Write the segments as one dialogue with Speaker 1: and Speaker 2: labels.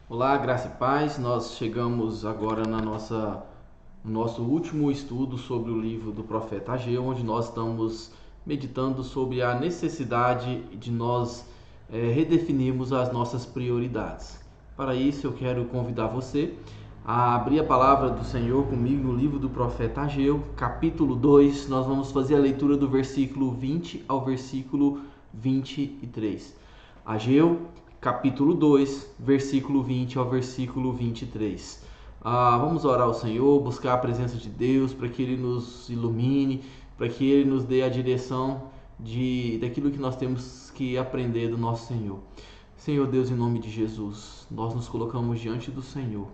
Speaker 1: Olá, graça e paz. Nós chegamos agora no nosso último estudo sobre o livro do profeta Ageu, onde nós estamos meditando sobre a necessidade de nós redefinirmos as nossas prioridades. Para isso, eu quero convidar você a abrir a palavra do Senhor comigo no livro do profeta Ageu, capítulo 2. Nós vamos fazer a leitura do versículo 20 ao versículo 23. Ageu, capítulo 2, versículo 20 ao versículo 23. Vamos orar ao Senhor, buscar a presença de Deus para que Ele nos ilumine, para que Ele nos dê a direção daquilo que nós temos que aprender do nosso Senhor. Senhor Deus, em nome de Jesus, nós nos colocamos diante do Senhor.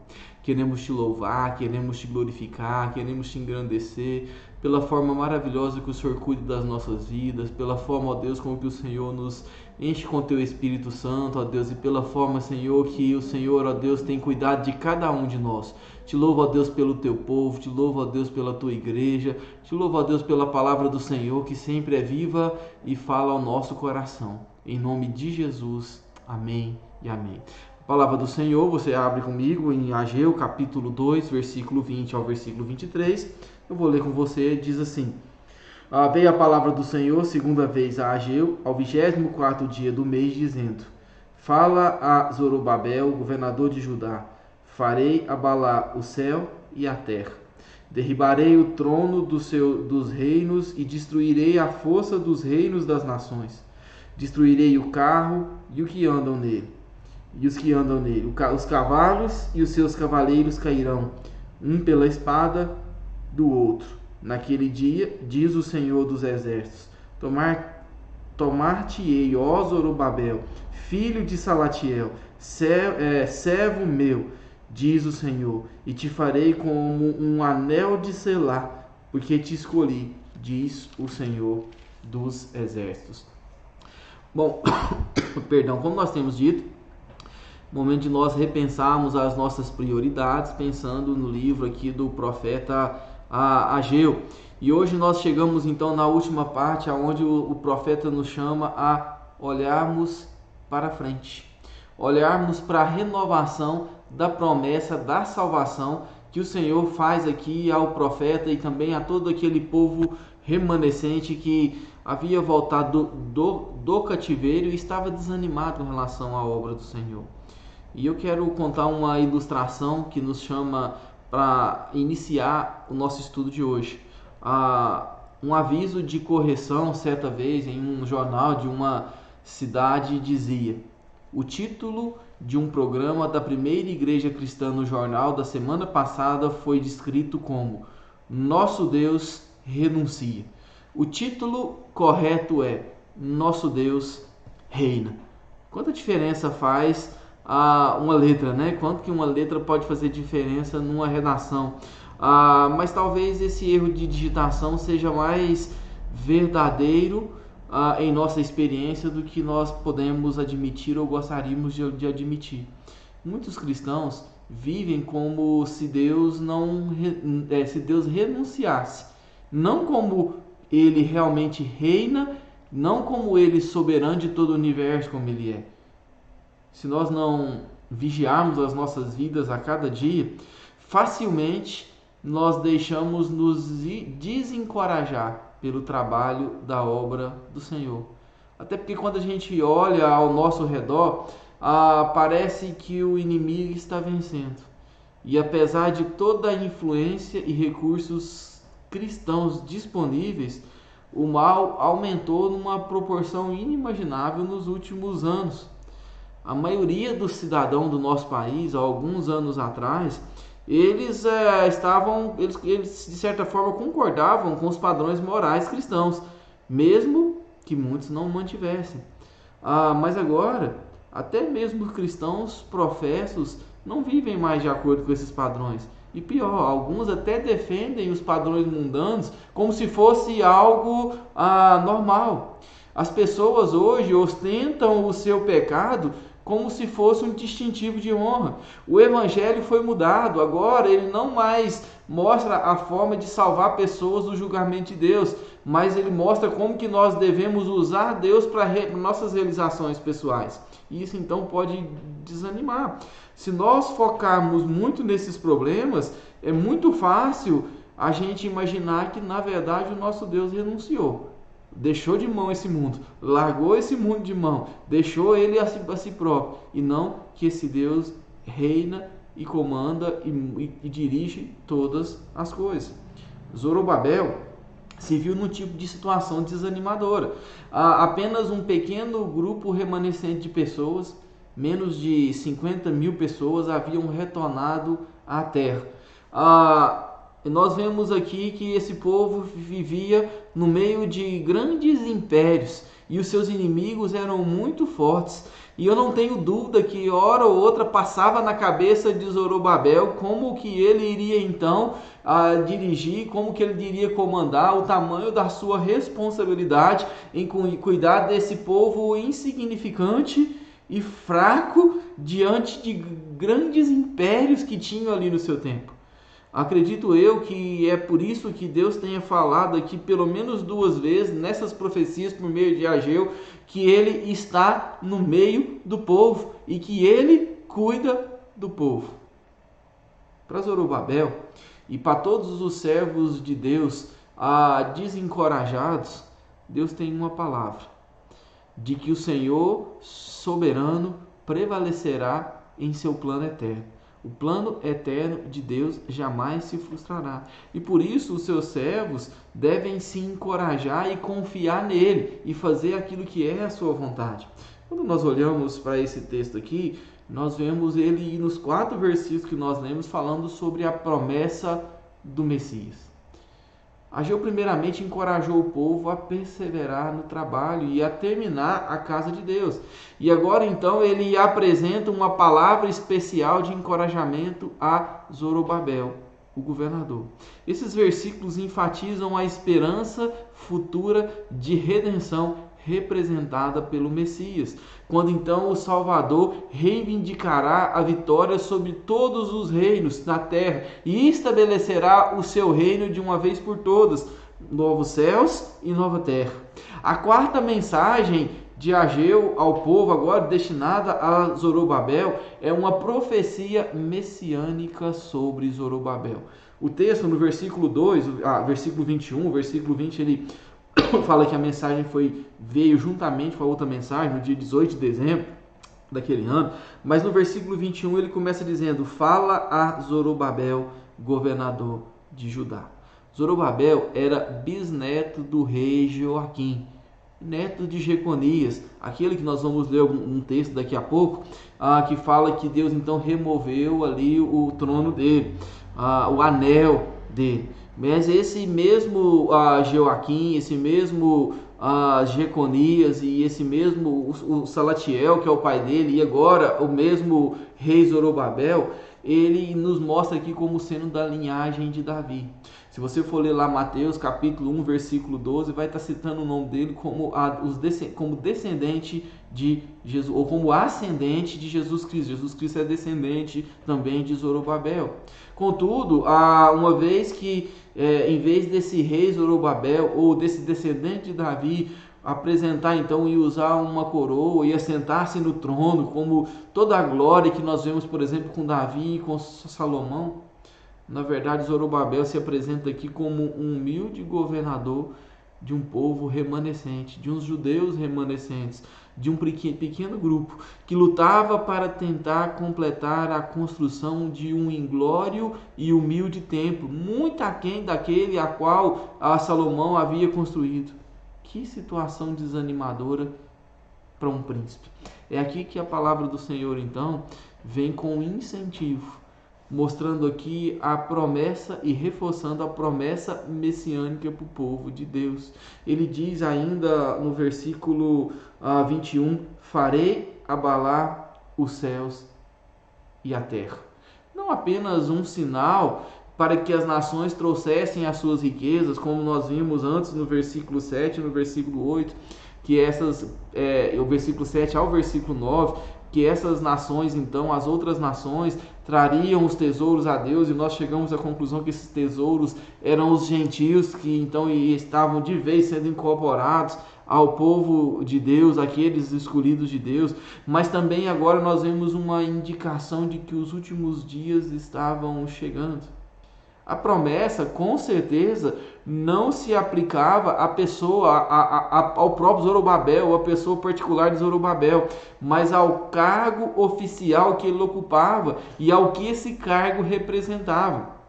Speaker 1: Queremos te louvar, queremos te glorificar, queremos te engrandecer pela forma maravilhosa que o Senhor cuida das nossas vidas, pela forma, ó Deus, como que o Senhor nos enche com teu Espírito Santo, ó Deus, e pela forma, Senhor, que o Senhor, ó Deus, tem cuidado de cada um de nós. Te louvo, ó Deus, pelo teu povo, te louvo, ó Deus, pela tua igreja, te louvo, ó Deus, pela palavra do Senhor, que sempre é viva e fala ao nosso coração. Em nome de Jesus, amém e amém. A palavra do Senhor, você abre comigo em Ageu, capítulo 2, versículo 20 ao versículo 23. Eu vou ler com você, diz assim: Veio a palavra do Senhor segunda vez a Ageu, ao 24º dia do mês, dizendo: Fala a Zorobabel, governador de Judá: Farei abalar o céu e a terra. Derribarei o trono dos reinos e destruirei a força dos reinos das nações. Destruirei o carro e o que andam nele. E os que andam nele, os cavalos e os seus cavaleiros cairão, um pela espada do outro. Naquele dia, diz o Senhor dos Exércitos: Tomar-te-ei, ó Zorobabel, filho de Salatiel, servo meu, diz o Senhor, e te farei como um anel de selar, porque te escolhi, diz o Senhor dos Exércitos. Bom, perdão, como nós temos dito, momento de nós repensarmos as nossas prioridades, pensando no livro aqui do profeta Ageu. E hoje nós chegamos então na última parte, onde o profeta nos chama a olharmos para frente, olharmos para a renovação da promessa da salvação que o Senhor faz aqui ao profeta e também a todo aquele povo remanescente que havia voltado do cativeiro e estava desanimado em relação à obra do Senhor. E eu quero contar uma ilustração que nos chama para iniciar o nosso estudo de hoje. Um aviso de correção, certa vez, em um jornal de uma cidade, dizia: o título de um programa da primeira igreja cristã no jornal da semana passada foi descrito como Nosso Deus renuncia. O título correto é Nosso Deus reina. Quanta diferença faz uma letra, né? Quanto que uma letra pode fazer diferença numa redação. Mas talvez esse erro de digitação seja mais verdadeiro em nossa experiência do que nós podemos admitir ou gostaríamos de admitir. Muitos cristãos vivem como se Deus se Deus renunciasse, não como Ele realmente reina, não como Ele soberano de todo o universo como Ele é. Se nós não vigiarmos as nossas vidas a cada dia, facilmente nós deixamos nos desencorajar pelo trabalho da obra do Senhor. Até porque quando a gente olha ao nosso redor, parece que o inimigo está vencendo. E apesar de toda a influência e recursos cristãos disponíveis, o mal aumentou numa proporção inimaginável nos últimos anos. A maioria dos cidadãos do nosso país, há alguns anos atrás, eles de certa forma concordavam com os padrões morais cristãos, mesmo que muitos não mantivessem. Mas agora, até mesmo cristãos professos não vivem mais de acordo com esses padrões. E pior, alguns até defendem os padrões mundanos como se fosse algo normal. As pessoas hoje ostentam o seu pecado como se fosse um distintivo de honra. O evangelho foi mudado, agora ele não mais mostra a forma de salvar pessoas do julgamento de Deus, mas ele mostra como que nós devemos usar Deus para nossas realizações pessoais. E isso então pode desanimar. Se nós focarmos muito nesses problemas, é muito fácil a gente imaginar que na verdade o nosso Deus renunciou. Deixou de mão esse mundo, largou esse mundo de mão, deixou ele a si próprio, e não que esse Deus reina e comanda e dirige todas as coisas. Zorobabel se viu num tipo de situação desanimadora. Apenas um pequeno grupo remanescente de pessoas, menos de 50 mil pessoas, haviam retornado à terra. Nós vemos aqui que esse povo vivia no meio de grandes impérios e os seus inimigos eram muito fortes. E eu não tenho dúvida que hora ou outra passava na cabeça de Zorobabel como que ele iria então dirigir, como que ele iria comandar, o tamanho da sua responsabilidade em cuidar desse povo insignificante e fraco diante de grandes impérios que tinham ali no seu tempo. Acredito eu que é por isso que Deus tenha falado aqui pelo menos 2 vezes nessas profecias por meio de Ageu, que ele está no meio do povo e que ele cuida do povo. Para Zorobabel e para todos os servos de Deus desencorajados, Deus tem uma palavra, de que o Senhor soberano prevalecerá em seu plano eterno. O plano eterno de Deus jamais se frustrará. E por isso os seus servos devem se encorajar e confiar nele e fazer aquilo que é a sua vontade. Quando nós olhamos para esse texto aqui, nós vemos ele nos 4 versículos que nós lemos falando sobre a promessa do Messias. Ageu primeiramente encorajou o povo a perseverar no trabalho e a terminar a casa de Deus. E agora então ele apresenta uma palavra especial de encorajamento a Zorobabel, o governador. Esses versículos enfatizam a esperança futura de redenção representada pelo Messias, quando então o Salvador reivindicará a vitória sobre todos os reinos na terra e estabelecerá o seu reino de uma vez por todas, novos céus e nova terra. A 4ª mensagem de Ageu ao povo, agora destinada a Zorobabel, é uma profecia messiânica sobre Zorobabel. O texto no versículo 2, versículo 21, versículo 20, ele fala que a mensagem veio juntamente com a outra mensagem no dia 18 de dezembro daquele ano, mas no versículo 21 ele começa dizendo: fala a Zorobabel, governador de Judá. Zorobabel era bisneto do rei Joaquim, neto de Jeconias, aquele que nós vamos ler um texto daqui a pouco, que fala que Deus então removeu ali o trono dele, o anel dele. Mas esse mesmo Joaquim, esse mesmo Jeconias e esse mesmo o Salatiel, que é o pai dele, e agora o mesmo rei Zorobabel, ele nos mostra aqui como sendo da linhagem de Davi. Se você for ler lá Mateus capítulo 1, versículo 12, vai estar citando o nome dele como descendente de Jesus, ou como ascendente de Jesus Cristo. Jesus Cristo é descendente também de Zorobabel. Contudo, uma vez que, em vez desse rei Zorobabel, ou desse descendente de Davi, apresentar então e usar uma coroa e assentar-se no trono, como toda a glória que nós vemos, por exemplo, com Davi e com Salomão, na verdade Zorobabel se apresenta aqui como um humilde governador de um povo remanescente, de uns judeus remanescentes, de um pequeno grupo que lutava para tentar completar a construção de um inglório e humilde templo, muito aquém daquele a qual Salomão havia construído. Que situação desanimadora para um príncipe. É aqui que a palavra do Senhor então vem com incentivo, mostrando aqui a promessa e reforçando a promessa messiânica para o povo de Deus. Ele diz ainda no versículo 21, farei abalar os céus e a terra. Não apenas um sinal para que as nações trouxessem as suas riquezas, como nós vimos antes no versículo 7 e no versículo 8, que o versículo 7 ao versículo 9, que essas nações, então, as outras nações, trariam os tesouros a Deus, e nós chegamos à conclusão que esses tesouros eram os gentios que então estavam de vez sendo incorporados ao povo de Deus, aqueles escolhidos de Deus, mas também agora nós vemos uma indicação de que os últimos dias estavam chegando. A promessa, com certeza, não se aplicava à pessoa, ao próprio Zorobabel, à pessoa particular de Zorobabel, mas ao cargo oficial que ele ocupava e ao que esse cargo representava.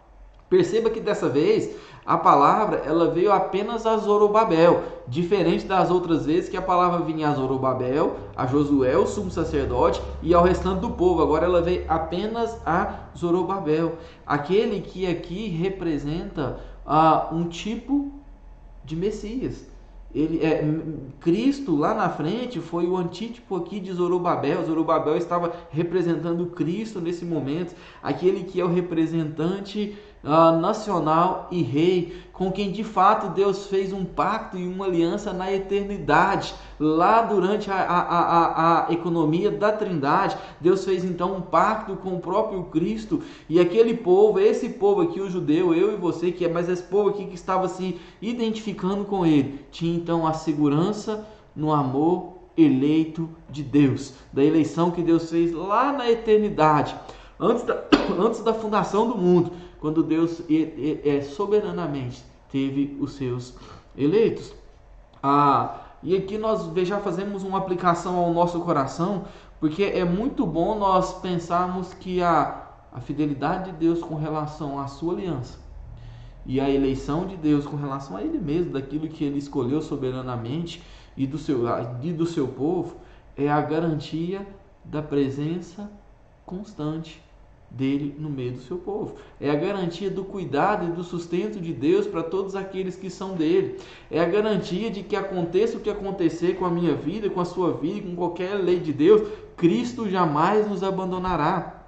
Speaker 1: Perceba que dessa vez a palavra ela veio apenas a Zorobabel, diferente das outras vezes que a palavra vinha a Zorobabel, a Josué, o sumo sacerdote, e ao restante do povo. Agora ela veio apenas a Zorobabel, aquele que aqui representa um tipo de Messias. Cristo lá na frente foi o antítipo aqui de Zorobabel. Zorobabel estava representando Cristo nesse momento, aquele que é o representante nacional e rei, com quem de fato Deus fez um pacto e uma aliança na eternidade. Lá durante a economia da Trindade, Deus fez então um pacto com o próprio Cristo, e aquele povo, esse povo aqui, o judeu, eu e você, mas esse povo aqui que estava se identificando com ele, tinha então a segurança no amor eleito de Deus, da eleição que Deus fez lá na eternidade, antes da fundação do mundo, quando Deus soberanamente teve os seus eleitos. E aqui nós já fazemos uma aplicação ao nosso coração, porque é muito bom nós pensarmos que a fidelidade de Deus com relação à sua aliança e a eleição de Deus com relação a Ele mesmo, daquilo que Ele escolheu soberanamente e do seu povo, é a garantia da presença constante dele no meio do seu povo. É a garantia do cuidado e do sustento de Deus para todos aqueles que são dele. É a garantia de que aconteça o que acontecer com a minha vida, com a sua vida, com qualquer lei de Deus, Cristo jamais nos abandonará.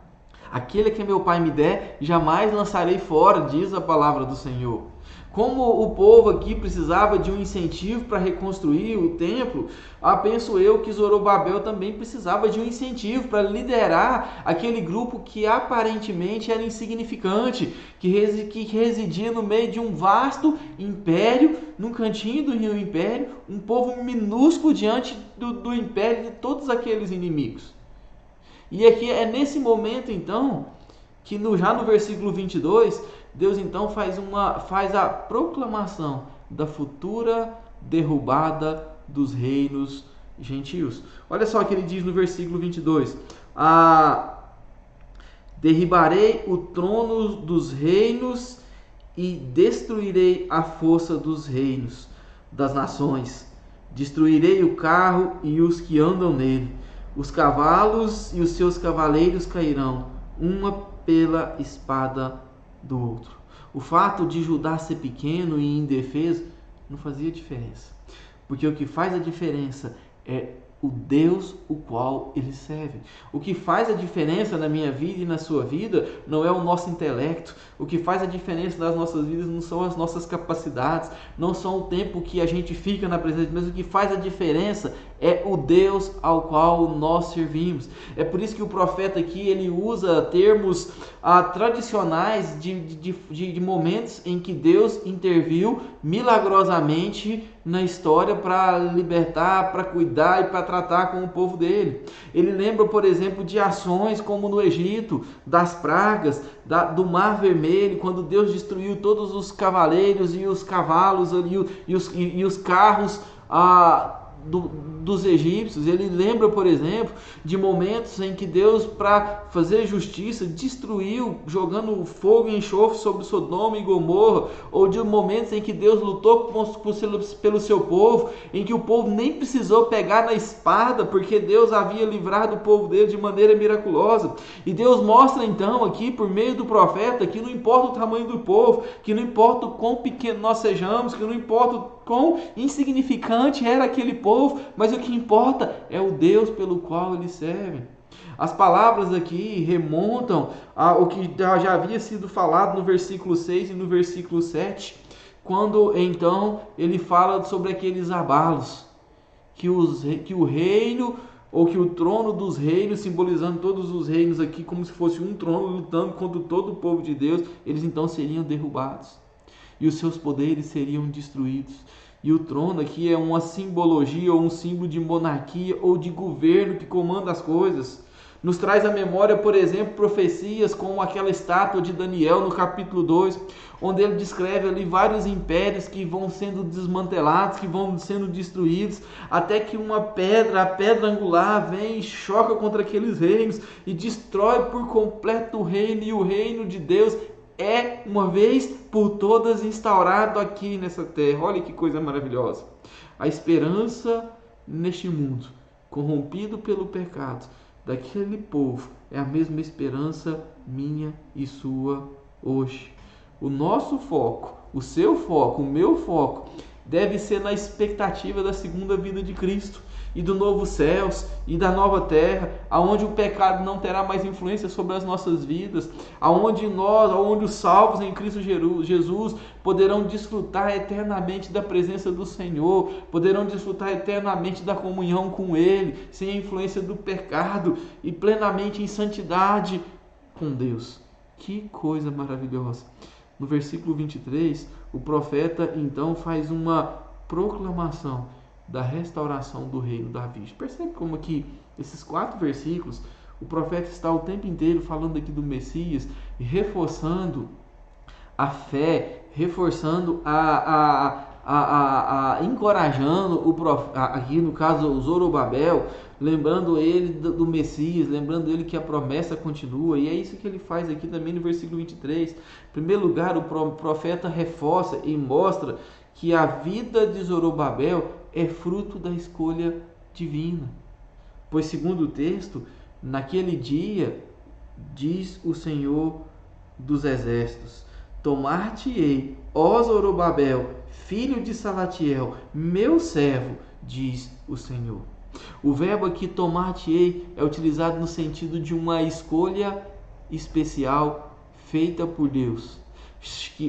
Speaker 1: Aquele que meu Pai me der, jamais lançarei fora, diz a palavra do Senhor. Como o povo aqui precisava de um incentivo para reconstruir o templo, penso eu que Zorobabel também precisava de um incentivo para liderar aquele grupo que aparentemente era insignificante, que residia no meio de um vasto império, num cantinho do império, um povo minúsculo diante do império de todos aqueles inimigos. E aqui é nesse momento então, que já no versículo 22, Deus então faz a proclamação da futura derrubada dos reinos gentios. Olha só o que ele diz no versículo 22. Derribarei o trono dos reinos e destruirei a força dos reinos das nações. Destruirei o carro e os que andam nele. Os cavalos e os seus cavaleiros cairão, uma pela espada do outro. O fato de Judá ser pequeno e indefeso não fazia diferença, porque o que faz a diferença é o Deus o qual ele serve. O que faz a diferença na minha vida e na sua vida não é o nosso intelecto. O que faz a diferença nas nossas vidas não são as nossas capacidades, não são o tempo que a gente fica na presença de Deus. O que faz a diferença é o Deus ao qual nós servimos. É por isso que o profeta aqui ele usa termos tradicionais de momentos em que Deus interviu milagrosamente na história para libertar, para cuidar e para tratar com o povo dele. Ele lembra, por exemplo, de ações como no Egito, das pragas, do Mar Vermelho, quando Deus destruiu todos os cavaleiros e os cavalos e os carros dos egípcios. Ele lembra, por exemplo, de momentos em que Deus, para fazer justiça, destruiu, jogando fogo e enxofre sobre Sodoma e Gomorra, ou de momentos em que Deus lutou pelo seu povo, em que o povo nem precisou pegar na espada, porque Deus havia livrado o povo dele de maneira miraculosa. E Deus mostra então aqui, por meio do profeta, que não importa o tamanho do povo, que não importa o quão pequeno nós sejamos, que não importa o quão insignificante era aquele povo, mas o que importa é o Deus pelo qual eles servem. As palavras aqui remontam ao que já havia sido falado no versículo 6 e no versículo 7, quando então ele fala sobre aqueles abalos, que o reino, ou que o trono dos reinos, simbolizando todos os reinos aqui como se fosse um trono lutando contra todo o povo de Deus, eles então seriam derrubados e os seus poderes seriam destruídos. E o trono aqui é uma simbologia ou um símbolo de monarquia ou de governo que comanda as coisas. Nos traz à memória, por exemplo, profecias como aquela estátua de Daniel no capítulo 2, onde ele descreve ali vários impérios que vão sendo desmantelados, que vão sendo destruídos, até que uma pedra, a pedra angular, vem e choca contra aqueles reinos e destrói por completo o reino, e o reino de Deus é, uma vez por todas, instaurado aqui nessa terra. Olha que coisa maravilhosa. A esperança neste mundo, corrompido pelo pecado, daquele povo, é a mesma esperança minha e sua hoje. O nosso foco, o seu foco, o meu foco, deve ser na expectativa da segunda vinda de Cristo e do novo céus e da nova terra, aonde o pecado não terá mais influência sobre as nossas vidas, aonde os salvos em Cristo Jesus poderão desfrutar eternamente da presença do Senhor, poderão desfrutar eternamente da comunhão com Ele, sem a influência do pecado e plenamente em santidade com Deus. Que coisa maravilhosa! No versículo 23, o profeta então faz uma proclamação da restauração do reino Davi. Percebe como que esses 4 versículos, o profeta está o tempo inteiro falando aqui do Messias e reforçando a fé, reforçando encorajando aqui no caso o Zorobabel, lembrando ele do Messias, lembrando ele que a promessa continua, e é isso que ele faz aqui também no versículo 23. Em primeiro lugar, o profeta reforça e mostra que a vida de Zorobabel é fruto da escolha divina. Pois, segundo o texto, naquele dia, diz o Senhor dos Exércitos: tomar-te-ei, ó Zorobabel, filho de Salatiel, meu servo, diz o Senhor. O verbo aqui, tomar-te-ei, é utilizado no sentido de uma escolha especial feita por Deus.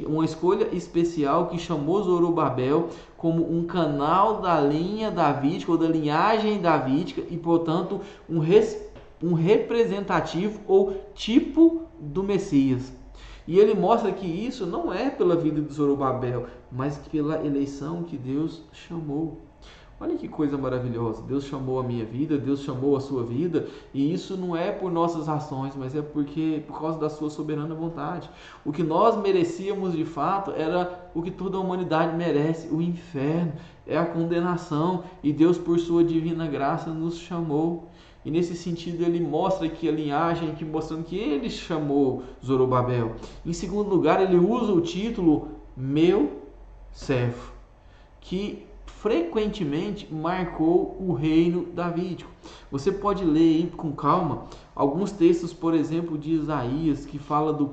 Speaker 1: Uma escolha especial que chamou Zorobabel como um canal da linha davídica ou da linhagem davídica e, portanto, um representativo ou tipo do Messias. E ele mostra que isso não é pela vida de Zorobabel, mas pela eleição que Deus chamou. Olha que coisa maravilhosa. Deus chamou a minha vida, Deus chamou a sua vida, e isso não é por nossas ações, mas é por causa da sua soberana vontade. O que nós merecíamos de fato era o que toda a humanidade merece, o inferno, é a condenação, e Deus, por sua divina graça, nos chamou. E nesse sentido ele mostra aqui a linhagem, aqui mostrando que ele chamou Zorobabel. Em segundo lugar, ele usa o título meu servo, que frequentemente marcou o reino davídico. Você pode ler aí com calma alguns textos, por exemplo, de Isaías, que fala do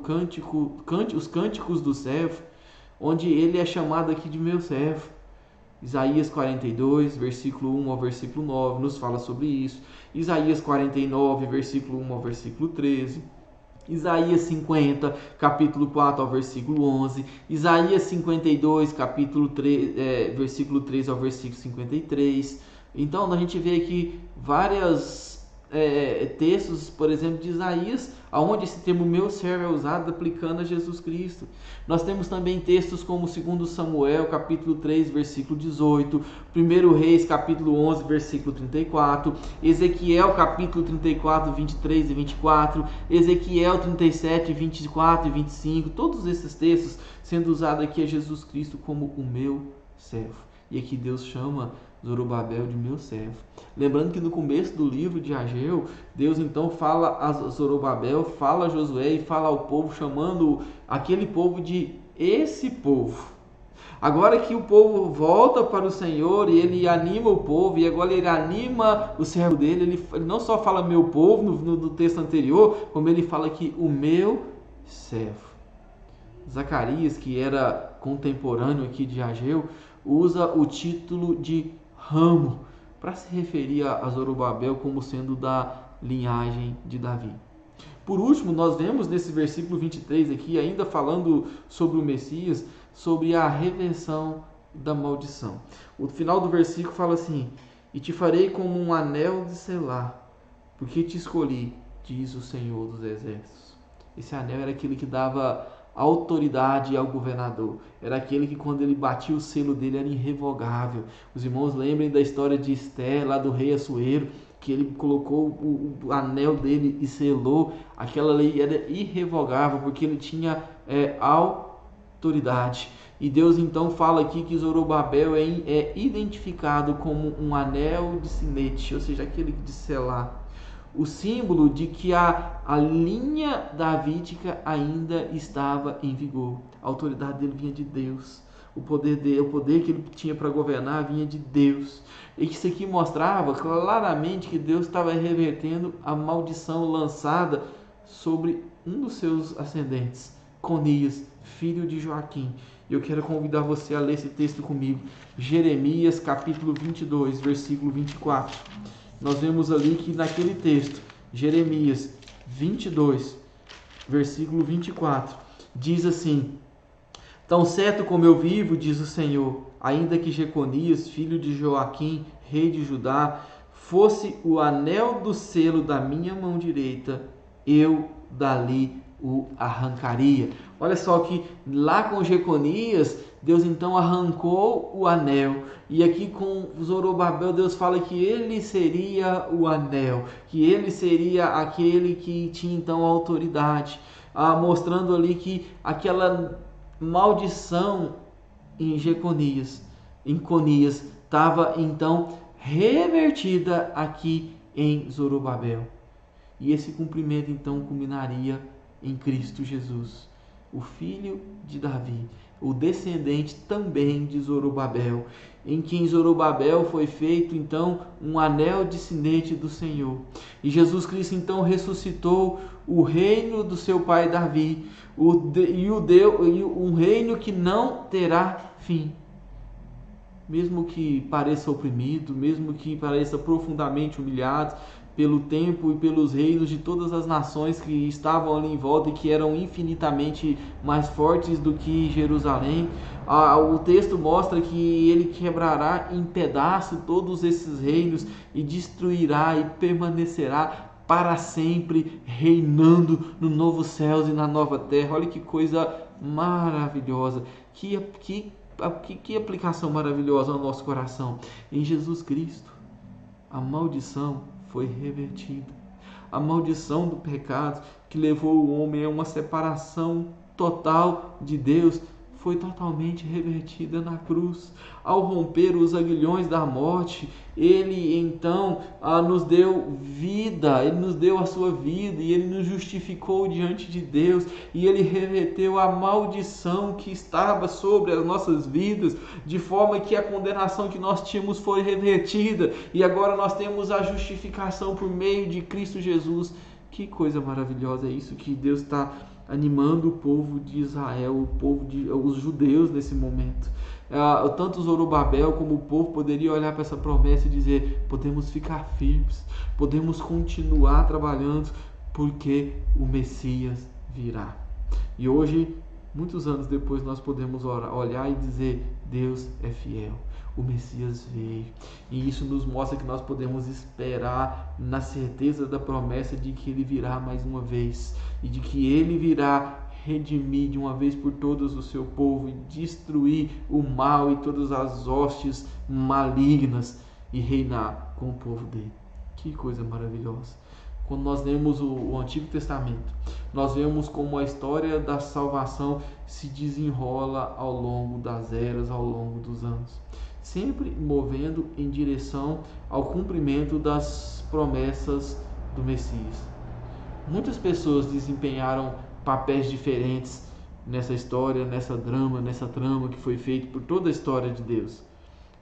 Speaker 1: os cânticos do servo, onde ele é chamado aqui de meu servo. Isaías 42, versículo 1 ao versículo 9, nos fala sobre isso. Isaías 49, versículo 1 ao versículo 13. Isaías 50, capítulo 4 ao versículo 11. Isaías 52, capítulo 3, versículo 3 ao versículo 53. Então, a gente vê aqui vários textos, por exemplo, de Isaías, onde esse termo meu servo é usado aplicando a Jesus Cristo. Nós temos também textos como 2 Samuel, capítulo 3, versículo 18, 1 Reis, capítulo 11, versículo 34, Ezequiel, capítulo 34, 23 e 24, Ezequiel 37, 24 e 25, todos esses textos sendo usados aqui a Jesus Cristo como o meu servo. E aqui Deus chama Zorobabel de meu servo. Lembrando que no começo do livro de Ageu, Deus então fala a Zorobabel, fala a Josué e fala ao povo, chamando aquele povo de esse povo. Agora que o povo volta para o Senhor e ele anima o povo, e agora ele anima o servo dele, ele não só fala meu povo no texto anterior, como ele fala aqui o meu servo. Zacarias, que era contemporâneo aqui de Ageu, usa o título de ramo para se referir a Zorobabel como sendo da linhagem de Davi. Por último, nós vemos nesse versículo 23 aqui, ainda falando sobre o Messias, sobre a reversão da maldição. O final do versículo fala assim: e te farei como um anel de selar, porque te escolhi, diz o Senhor dos Exércitos. Esse anel era aquele que dava autoridade ao governador. Era aquele que, quando ele batia o selo dele, era irrevogável. Os irmãos lembrem da história de Esther, lá do rei Assuero, que ele colocou o anel dele e selou. Aquela lei era irrevogável, porque ele tinha autoridade. E Deus então fala aqui que Zorobabel é identificado como um anel de sinete, ou seja, aquele de selar. O símbolo de que a linha davídica ainda estava em vigor. A autoridade dele vinha de Deus. O poder que ele tinha para governar vinha de Deus. E isso aqui mostrava claramente que Deus estava revertendo a maldição lançada sobre um dos seus ascendentes, Conias, filho de Joaquim. Eu quero convidar você a ler esse texto comigo. Jeremias capítulo 22, versículo 24. Nós vemos ali que naquele texto, Jeremias 22, versículo 24, diz assim: Tão certo como eu vivo, diz o Senhor, ainda que Jeconias, filho de Joaquim, rei de Judá, fosse o anel do selo da minha mão direita, eu dali o arrancaria. Olha só que lá com Jeconias, Deus então arrancou o anel. E aqui com Zorobabel, Deus fala que ele seria o anel, que ele seria aquele que tinha então a autoridade, mostrando ali que aquela maldição em Conias, estava então revertida aqui em Zorobabel. E esse cumprimento então culminaria em Cristo Jesus, o filho de Davi, o descendente também de Zorobabel, em quem Zorobabel foi feito então um anel de sinete do Senhor. E Jesus Cristo então ressuscitou o reino do seu pai Davi, um reino que não terá fim. Mesmo que pareça oprimido, mesmo que pareça profundamente humilhado pelo tempo e pelos reinos de todas as nações que estavam ali em volta e que eram infinitamente mais fortes do que Jerusalém, o texto mostra que ele quebrará em pedaços todos esses reinos e destruirá e permanecerá para sempre, reinando no novo céus e na nova terra. Olha que coisa maravilhosa, que aplicação maravilhosa ao nosso coração. Em Jesus Cristo, a maldição foi revertida. A maldição do pecado que levou o homem a uma separação total de Deus foi totalmente revertida na cruz. Ao romper os aguilhões da morte, ele então nos deu vida, ele nos deu a sua vida e ele nos justificou diante de Deus, e ele reverteu a maldição que estava sobre as nossas vidas, de forma que a condenação que nós tínhamos foi revertida, e agora nós temos a justificação por meio de Cristo Jesus. Que coisa maravilhosa é isso que Deus está animando o povo de Israel, os judeus nesse momento. Tanto Zorobabel como o povo poderia olhar para essa promessa e dizer: podemos ficar firmes, podemos continuar trabalhando, porque o Messias virá. E hoje, muitos anos depois, nós podemos olhar e dizer: Deus é fiel, o Messias veio. E isso nos mostra que nós podemos esperar na certeza da promessa de que Ele virá mais uma vez, e de que Ele virá redimir de uma vez por todas o seu povo e destruir o mal e todas as hostes malignas e reinar com o povo dele. Que coisa maravilhosa! Quando nós lemos o Antigo Testamento, nós vemos como a história da salvação se desenrola ao longo das eras, ao longo dos anos, sempre movendo em direção ao cumprimento das promessas do Messias. Muitas pessoas desempenharam papéis diferentes nessa história, nessa trama que foi feita por toda a história de Deus.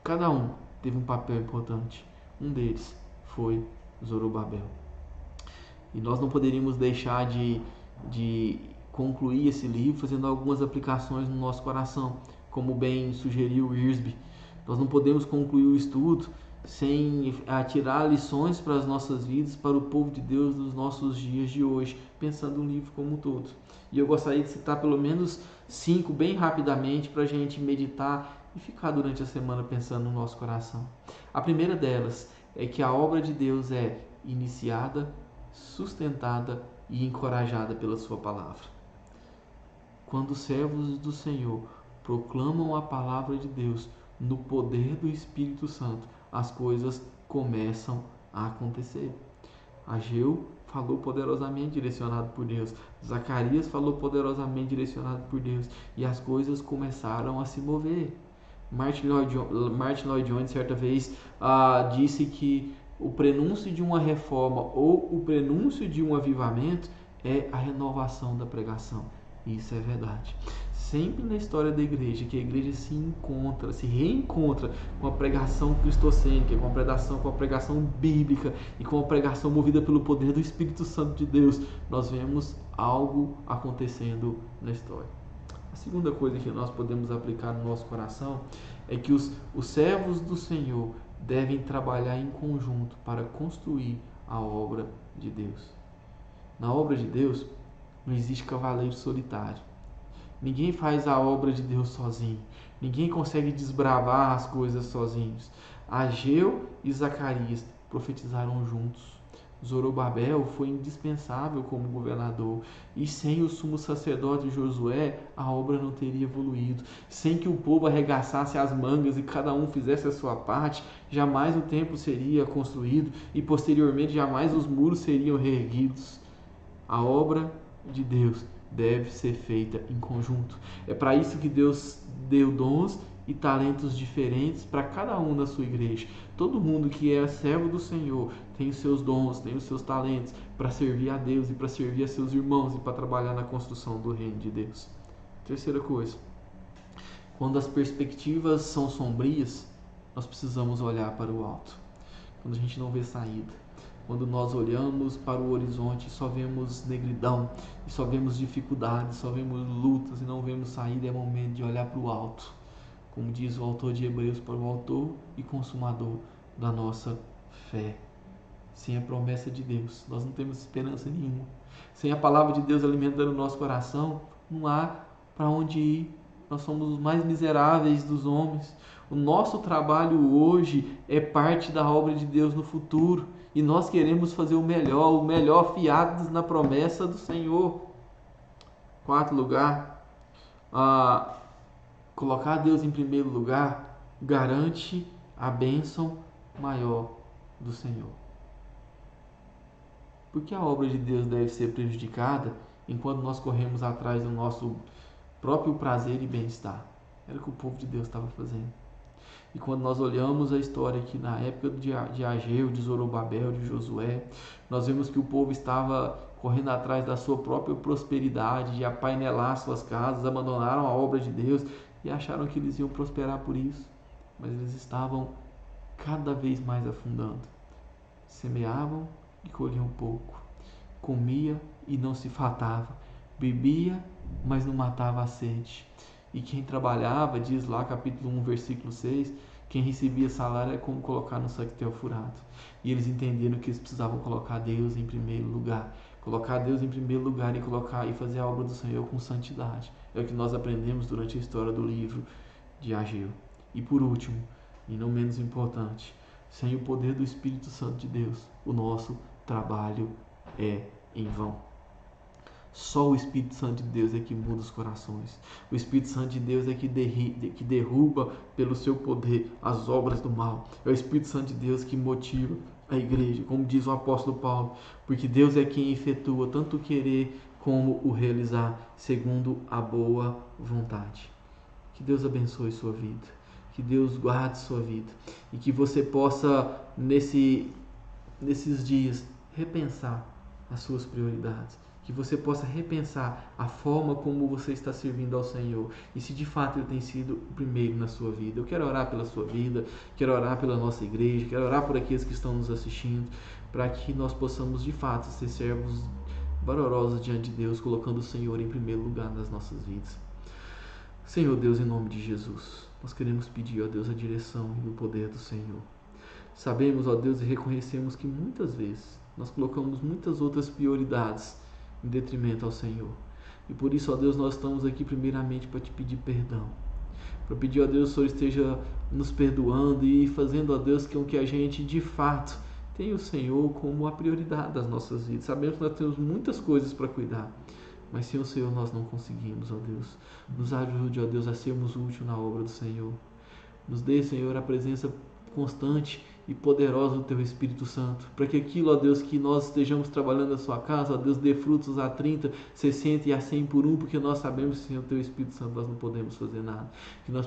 Speaker 1: Cada um teve um papel importante. Um deles foi Zorobabel. E nós não poderíamos deixar de concluir esse livro fazendo algumas aplicações no nosso coração, como bem sugeriu Wiersbe. Nós não podemos concluir o estudo sem tirar lições para as nossas vidas, para o povo de Deus nos nossos dias de hoje, pensando no livro como um todo. E eu gostaria de citar pelo menos 5 bem rapidamente para a gente meditar e ficar durante a semana pensando no nosso coração. A primeira delas é que a obra de Deus é iniciada, sustentada e encorajada pela sua palavra. quando os servos do Senhor proclamam a palavra de Deus no poder do Espírito Santo, as coisas começam a acontecer. Ageu falou poderosamente direcionado por Deus. Zacarias falou poderosamente direcionado por Deus. E as coisas começaram a se mover. Martin Lloyd Jones, certa vez, disse que o prenúncio de uma reforma ou o prenúncio de um avivamento é a renovação da pregação. E isso é verdade. Sempre na história da igreja, que a igreja se reencontra com a pregação cristocêntrica, com a pregação bíblica e com a pregação movida pelo poder do Espírito Santo de Deus, nós vemos algo acontecendo na história. A segunda coisa que nós podemos aplicar no nosso coração é que os servos do Senhor devem trabalhar em conjunto para construir a obra de Deus. Na obra de Deus não existe cavaleiro solitário. Ninguém faz a obra de Deus sozinho. Ninguém consegue desbravar as coisas sozinhos. Ageu e Zacarias profetizaram juntos. Zorobabel foi indispensável como governador. E sem o sumo sacerdote Josué, a obra não teria evoluído. Sem que o povo arregaçasse as mangas e cada um fizesse a sua parte, jamais o templo seria construído e posteriormente jamais os muros seriam reerguidos. A obra de Deus deve ser feita em conjunto. É para isso que Deus deu dons e talentos diferentes para cada um na sua igreja. Todo mundo que é servo do Senhor tem os seus dons, tem os seus talentos para servir a Deus e para servir a seus irmãos e para trabalhar na construção do reino de Deus. Terceira coisa, quando as perspectivas são sombrias, nós precisamos olhar para o alto. Quando a gente não vê saída, quando nós olhamos para o horizonte e só vemos negridão, e só vemos dificuldades, só vemos lutas e não vemos saída, é momento de olhar para o alto. Como diz o autor de Hebreus, para o autor e consumador da nossa fé. Sem a promessa de Deus, nós não temos esperança nenhuma. Sem a palavra de Deus alimentando o nosso coração, não há para onde ir. Nós somos os mais miseráveis dos homens. O nosso trabalho hoje é parte da obra de Deus no futuro. E nós queremos fazer o melhor fiados na promessa do Senhor. Quarto lugar, colocar Deus em primeiro lugar garante a bênção maior do Senhor. Porque a obra de Deus deve ser prejudicada enquanto nós corremos atrás do nosso próprio prazer e bem-estar. Era o que o povo de Deus estava fazendo. E quando nós olhamos a história aqui na época de Ageu, de Zorobabel, de Josué, nós vemos que o povo estava correndo atrás da sua própria prosperidade, de apainelar suas casas, abandonaram a obra de Deus e acharam que eles iam prosperar por isso. Mas eles estavam cada vez mais afundando. Semeavam e colhiam pouco. Comia e não se fartava. Bebia, mas não matava a sede. E quem trabalhava, diz lá capítulo 1, versículo 6, quem recebia salário é como colocar no sactel furado. E eles entenderam que eles precisavam colocar Deus em primeiro lugar. Colocar Deus em primeiro lugar e fazer a obra do Senhor com santidade. É o que nós aprendemos durante a história do livro de Ageu. E por último, e não menos importante, sem o poder do Espírito Santo de Deus, o nosso trabalho é em vão. Só o Espírito Santo de Deus é que muda os corações. O Espírito Santo de Deus é que derruba pelo seu poder as obras do mal. É o Espírito Santo de Deus que motiva a igreja, como diz o apóstolo Paulo, porque Deus é quem efetua tanto o querer como o realizar, segundo a boa vontade. Que Deus abençoe sua vida, que Deus guarde sua vida e que você possa, nesses dias, repensar as suas prioridades. Que você possa repensar a forma como você está servindo ao Senhor e se de fato Ele tem sido o primeiro na sua vida. Eu quero orar pela sua vida, quero orar pela nossa igreja, quero orar por aqueles que estão nos assistindo, para que nós possamos de fato ser servos valorosos diante de Deus, colocando o Senhor em primeiro lugar nas nossas vidas. Senhor Deus, em nome de Jesus, nós queremos pedir, ó Deus, a direção e o poder do Senhor. Sabemos, ó Deus, e reconhecemos que muitas vezes nós colocamos muitas outras prioridades em detrimento ao Senhor. E por isso, ó Deus, nós estamos aqui primeiramente para te pedir perdão. Para pedir, ó Deus, que o Senhor esteja nos perdoando e fazendo, ó Deus, com que a gente, de fato, tenha o Senhor como a prioridade das nossas vidas. Sabemos que nós temos muitas coisas para cuidar, mas sem o Senhor nós não conseguimos, ó Deus. Nos ajude, ó Deus, a sermos úteis na obra do Senhor. Nos dê, Senhor, a presença constante e poderosa do Teu Espírito Santo, para que aquilo, ó Deus, que nós estejamos trabalhando na Sua casa, ó Deus, dê frutos a 30, 60 e a 100 por um, porque nós sabemos que sem o Teu Espírito Santo nós não podemos fazer nada, que nós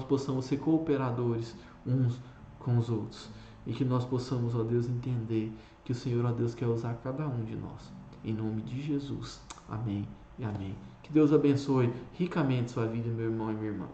Speaker 1: possamos ser cooperadores uns com os outros, e que nós possamos, ó Deus, entender que o Senhor, ó Deus, quer usar cada um de nós, em nome de Jesus, amém e amém. Que Deus abençoe ricamente sua vida, meu irmão e minha irmã.